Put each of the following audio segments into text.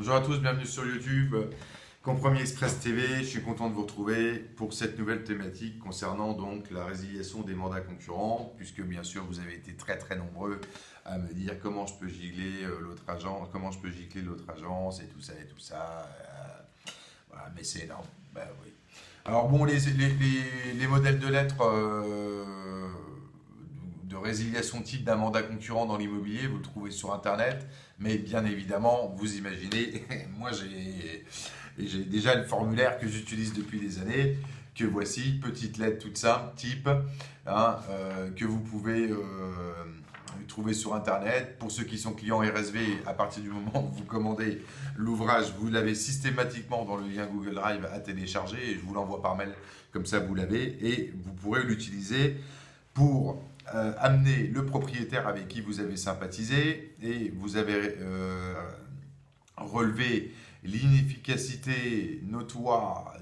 Bonjour à tous, bienvenue sur YouTube, Compromis Express TV. Je suis content de vous retrouver pour cette nouvelle thématique concernant donc la résiliation des mandats concurrents, puisque bien sûr vous avez été très nombreux à me dire comment je peux gicler l'autre agent, comment je peux gicler l'autre agence et tout ça et tout ça. Voilà, mais c'est énorme. Ben oui. Alors bon, les modèles de lettres de résiliation type d'un mandat concurrent dans l'immobilier, vous le trouvez sur Internet, mais bien évidemment, vous imaginez, moi j'ai déjà le formulaire que j'utilise depuis des années, que voici, petite lettre toute simple, type, hein, que vous pouvez trouver sur Internet. Pour ceux qui sont clients RSV, à partir du moment où vous commandez l'ouvrage, vous l'avez systématiquement dans le lien Google Drive à télécharger et je vous l'envoie par mail, comme ça vous l'avez et vous pourrez l'utiliser pour amener le propriétaire avec qui vous avez sympathisé et vous avez relevé l'inefficacité notoire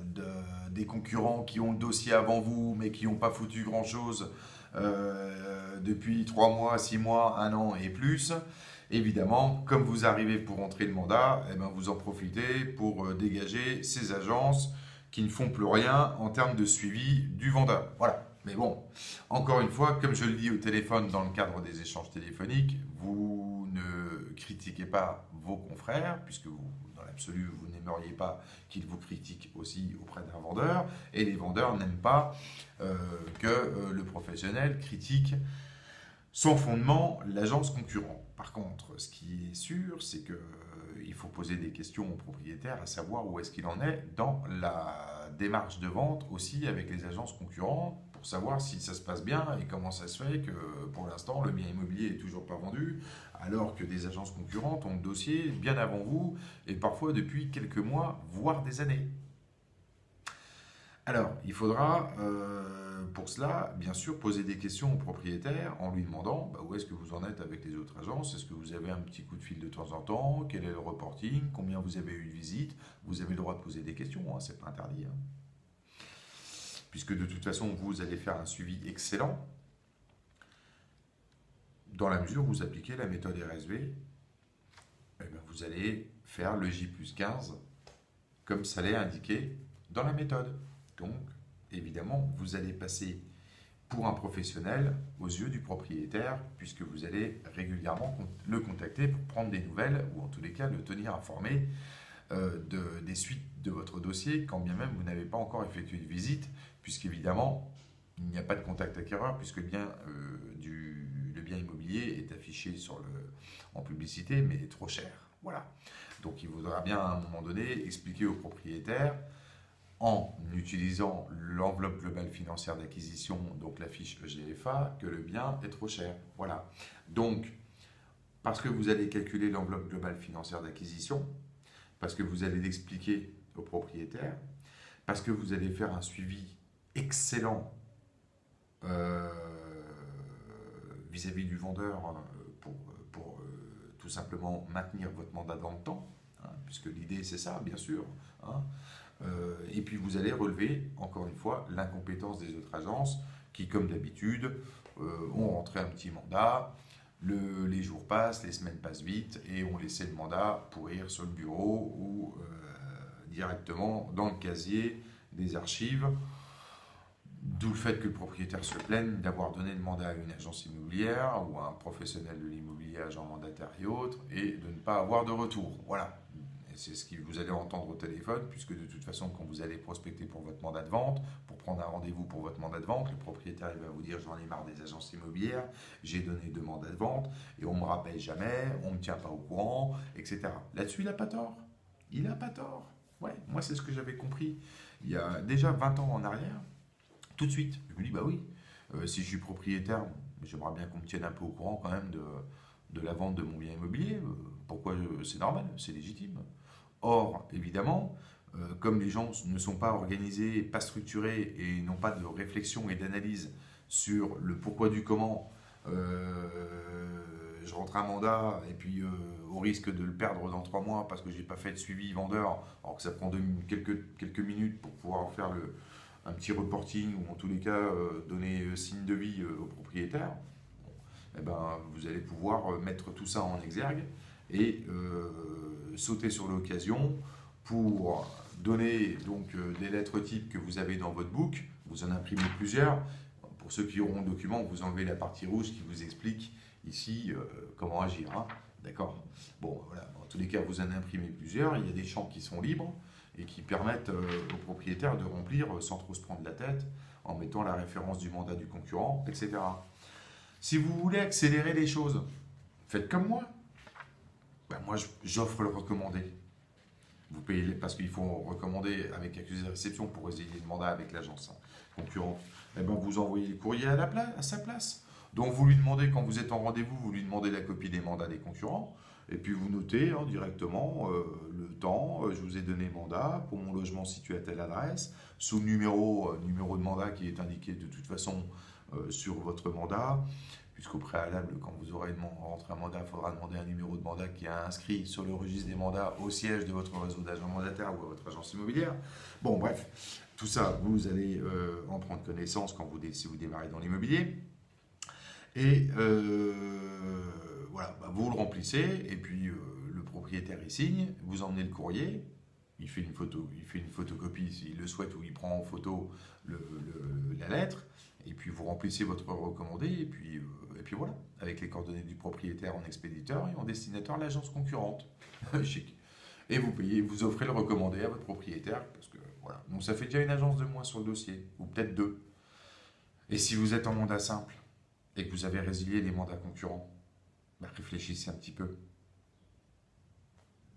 des concurrents qui ont le dossier avant vous mais qui n'ont pas foutu grand chose depuis 3 mois, 6 mois, 1 an et plus. Évidemment, comme vous arrivez pour entrer le mandat, eh ben vous en profitez pour dégager ces agences qui ne font plus rien en termes de suivi du vendeur. Voilà. Mais bon, encore une fois, comme je le dis au téléphone dans le cadre des échanges téléphoniques, vous ne critiquez pas vos confrères, puisque vous, dans l'absolu, vous n'aimeriez pas qu'ils vous critiquent aussi auprès d'un vendeur, et les vendeurs n'aiment pas que le professionnel critique sans fondement l'agence concurrente. Par contre, ce qui est sûr, c'est que il faut poser des questions au propriétaire, à savoir où est-ce qu'il en est dans la démarche de vente aussi avec les agences concurrentes, pour savoir si ça se passe bien et comment ça se fait que pour l'instant le bien immobilier est toujours pas vendu, alors que des agences concurrentes ont le dossier bien avant vous et parfois depuis quelques mois, voire des années. Alors, il faudra pour cela, bien sûr, poser des questions au propriétaire en lui demandant où est-ce que vous en êtes avec les autres agences. Est-ce que vous avez un petit coup de fil de temps en temps? Quel est le reporting? Combien vous avez eu de visites? Vous avez le droit de poser des questions, hein, c'est pas interdit. Hein. Puisque de toute façon, vous allez faire un suivi excellent dans la mesure où vous appliquez la méthode RSV. Eh bien, vous allez faire le J+15 comme ça l'est indiqué dans la méthode. Donc, évidemment, vous allez passer pour un professionnel aux yeux du propriétaire, puisque vous allez régulièrement le contacter pour prendre des nouvelles, ou en tous les cas le tenir informé des suites de votre dossier, quand bien même vous n'avez pas encore effectué de visite, puisqu'évidemment, il n'y a pas de contact acquéreur, puisque le bien immobilier est affiché en publicité, mais est trop cher. Voilà. Donc il faudra bien à un moment donné expliquer au propriétaire, en utilisant l'enveloppe globale financière d'acquisition, donc la fiche EGFA, que le bien est trop cher. Voilà. Donc, parce que vous allez calculer l'enveloppe globale financière d'acquisition, parce que vous allez l'expliquer au propriétaire, parce que vous allez faire un suivi excellent vis-à-vis du vendeur pour tout simplement maintenir votre mandat dans le temps, hein, puisque l'idée c'est ça, bien sûr. Hein. Et puis vous allez relever, encore une fois, l'incompétence des autres agences qui, comme d'habitude, ont rentré un petit mandat, les jours passent, les semaines passent vite et ont laissé le mandat pourrir sur le bureau ou directement dans le casier des archives. D'où le fait que le propriétaire se plaigne d'avoir donné le mandat à une agence immobilière ou à un professionnel de l'immobilier, agent mandataire et autres, et de ne pas avoir de retour. Voilà. Et c'est ce que vous allez entendre au téléphone, puisque de toute façon, quand vous allez prospecter pour votre mandat de vente, pour prendre un rendez-vous pour votre mandat de vente, le propriétaire il va vous dire j'en ai marre des agences immobilières, j'ai donné 2 mandats de vente, et on ne me rappelle jamais, on ne me tient pas au courant, etc. Là-dessus, il n'a pas tort. Il n'a pas tort. Ouais, moi c'est ce que j'avais compris il y a déjà 20 ans en arrière. Tout de suite, je me dis, bah oui, si je suis propriétaire, j'aimerais bien qu'on me tienne un peu au courant quand même de la vente de mon bien immobilier. Pourquoi c'est normal, c'est légitime. Or, évidemment, comme les gens ne sont pas organisés, pas structurés et n'ont pas de réflexion et d'analyse sur le pourquoi du comment, je rentre un mandat et puis au risque de le perdre dans 3 mois parce que je n'ai pas fait de suivi vendeur, alors que ça prend quelques minutes pour pouvoir faire un petit reporting ou en tous les cas donner signe de vie au propriétaire, eh ben, vous allez pouvoir mettre tout ça en exergue et sauter sur l'occasion pour donner donc des lettres types que vous avez dans votre book. Vous en imprimez plusieurs. Pour ceux qui auront le document, vous enlevez la partie rouge qui vous explique ici comment agir. Hein. D'accord? Bon, voilà. En tous les cas, vous en imprimez plusieurs. Il y a des champs qui sont libres et qui permettent au propriétaire de remplir sans trop se prendre la tête en mettant la référence du mandat du concurrent, etc. Si vous voulez accélérer les choses, faites comme moi. Ben moi, j'offre le recommandé. Vous payez parce qu'il faut recommander avec accusé de réception pour résilier le mandat avec l'agence concurrente. Eh ben, vous envoyez le courrier à sa place. Donc vous lui demandez, quand vous êtes en rendez-vous, vous lui demandez la copie des mandats des concurrents. Et puis vous notez directement le temps, je vous ai donné mandat pour mon logement situé à telle adresse, sous le numéro de mandat qui est indiqué de toute façon sur votre mandat, puisqu'au préalable, quand vous aurez rentré un mandat, il faudra demander un numéro de mandat qui est inscrit sur le registre des mandats au siège de votre réseau d'agents mandataires ou à votre agence immobilière. Bon, bref, tout ça, vous allez en prendre connaissance si vous démarrez dans l'immobilier. Et voilà, bah, vous le remplissez, et puis le propriétaire il signe, vous emmenez le courrier, il fait une photocopie s'il le souhaite, ou il prend en photo la lettre, et puis vous remplissez votre recommandé, et puis voilà, avec les coordonnées du propriétaire en expéditeur et en destinataire à l'agence concurrente. Chic. Et vous offrez le recommandé à votre propriétaire, parce que voilà. Donc ça fait déjà une agence de moins sur le dossier, ou peut-être deux. Et si vous êtes en mandat simple, et que vous avez résilié les mandats concurrents, bah réfléchissez un petit peu.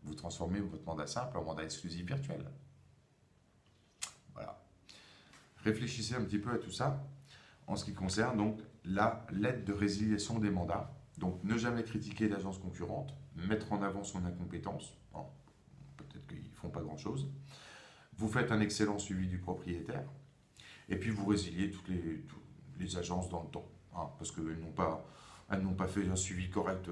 Vous transformez votre mandat simple en mandat exclusif virtuel. Voilà. Réfléchissez un petit peu à tout ça en ce qui concerne donc la lettre de résiliation des mandats. Donc ne jamais critiquer l'agence concurrente, mettre en avant son incompétence. Bon, peut-être qu'ils ne font pas grand-chose. Vous faites un excellent suivi du propriétaire et puis vous résiliez toutes les agences dans le temps. Hein, parce qu'elles n'ont pas fait un suivi correct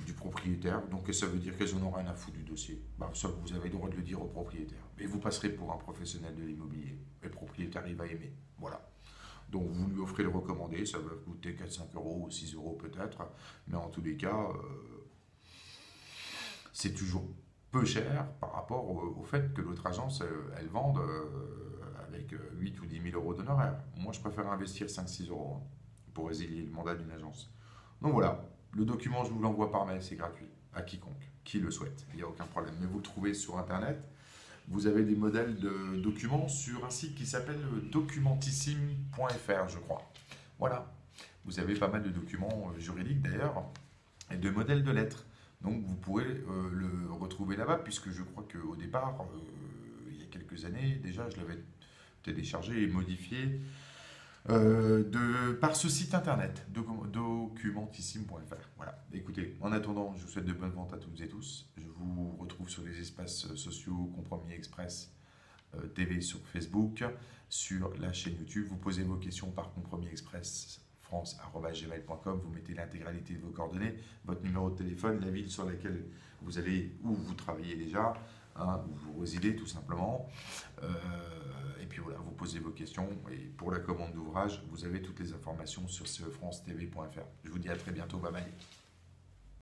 du propriétaire, donc ça veut dire qu'elles n'en ont rien à foutre du dossier. Ben, ça, vous avez le droit de le dire au propriétaire. Et vous passerez pour un professionnel de l'immobilier. Et le propriétaire, il va aimer. Voilà. Donc vous lui offrez le recommandé, ça va coûter 4-5 euros ou 6 euros peut-être, mais en tous les cas, c'est toujours peu cher par rapport au fait que l'autre agence, elle vende avec 8 ou 10 000 euros d'honoraires. Moi, je préfère investir 5-6 euros pour résilier le mandat d'une agence. Donc voilà, le document, je vous l'envoie par mail, c'est gratuit, à quiconque, qui le souhaite, il n'y a aucun problème. Mais vous le trouvez sur Internet. Vous avez des modèles de documents sur un site qui s'appelle documentissime.fr, je crois. Voilà, vous avez pas mal de documents juridiques d'ailleurs, et de modèles de lettres. Donc vous pourrez le retrouver là-bas, puisque je crois qu'au départ, il y a quelques années, déjà, je l'avais téléchargé et modifié par ce site internet, documentissime.fr. Voilà. Écoutez, en attendant, je vous souhaite de bonnes ventes à toutes et tous. Je vous retrouve sur les espaces sociaux Compromis Express TV sur Facebook, sur la chaîne YouTube. Vous posez vos questions par Compromis Express france@gmail.com. Vous mettez l'intégralité de vos coordonnées, votre numéro de téléphone, la ville sur laquelle vous allez, où vous travaillez déjà, hein, où vous résidez tout simplement. Et puis voilà, vous posez vos questions. Et pour la commande d'ouvrage, vous avez toutes les informations sur ce francetv.fr. Je vous dis à très bientôt. Bye bye.